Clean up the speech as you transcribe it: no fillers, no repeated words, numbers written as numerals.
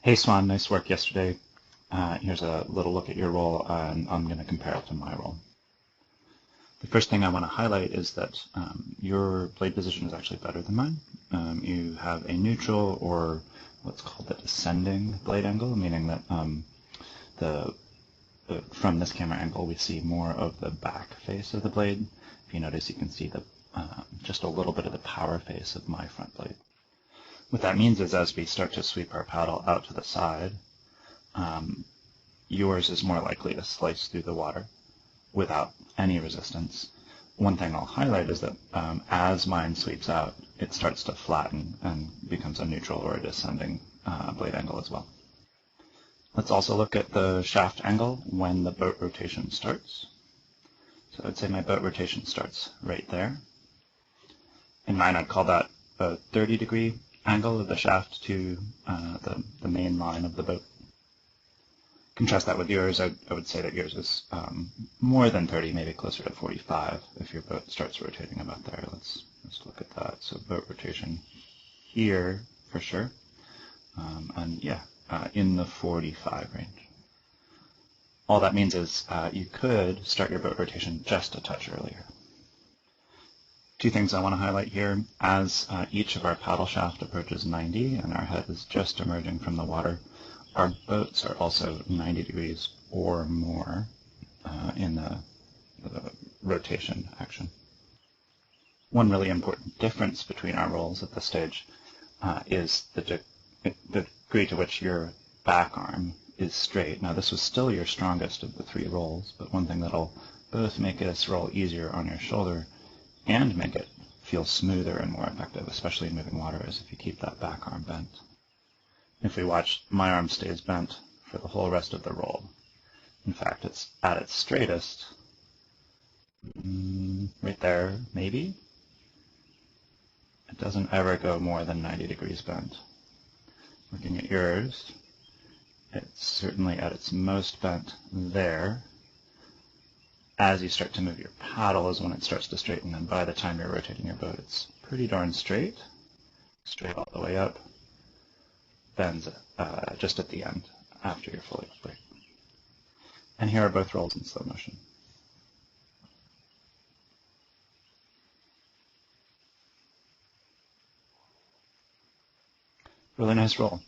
Hey Swann, nice work yesterday. Here's a little look at your roll, and I'm going to compare it to my roll. The first thing I want to highlight is that your blade position is actually better than mine. You have a neutral, or what's called the descending blade angle, meaning that the from this camera angle we see more of the back face of the blade. If you notice, you can see just a little bit of the power face of my front blade. What that means is as we start to sweep our paddle out to the side, yours is more likely to slice through the water without any resistance. One thing I'll highlight is that as mine sweeps out, it starts to flatten and becomes a neutral or a descending blade angle as well. Let's also look at the shaft angle when the boat rotation starts. So I'd say my boat rotation starts right there. In mine, I'd call that a 30-degree angle of the shaft to the main line of the boat. Contrast that with yours, I would say that yours is more than 30, maybe closer to 45 if your boat starts rotating about there. Let's look at that. So boat rotation here for sure, and yeah, in the 45 range. All that means is you could start your boat rotation just a touch earlier. Two things I want to highlight here. As each of our paddle shaft approaches 90 and our head is just emerging from the water, our boats are also 90 degrees or more in the rotation action. One really important difference between our rolls at this stage is the degree to which your back arm is straight. Now this was still your strongest of the three rolls, but one thing that'll both make this roll easier on your shoulder and make it feel smoother and more effective, especially in moving water, is if you keep that back arm bent. If we watch, my arm stays bent for the whole rest of the roll. In fact, it's at its straightest, right there, maybe. It doesn't ever go more than 90 degrees bent. Looking at yours, it's certainly at its most bent there. As you start to move your paddle is when it starts to straighten, and by the time you're rotating your boat, it's pretty darn straight all the way up, bends just at the end after you're fully straight. And here are both rolls in slow motion. Really nice roll.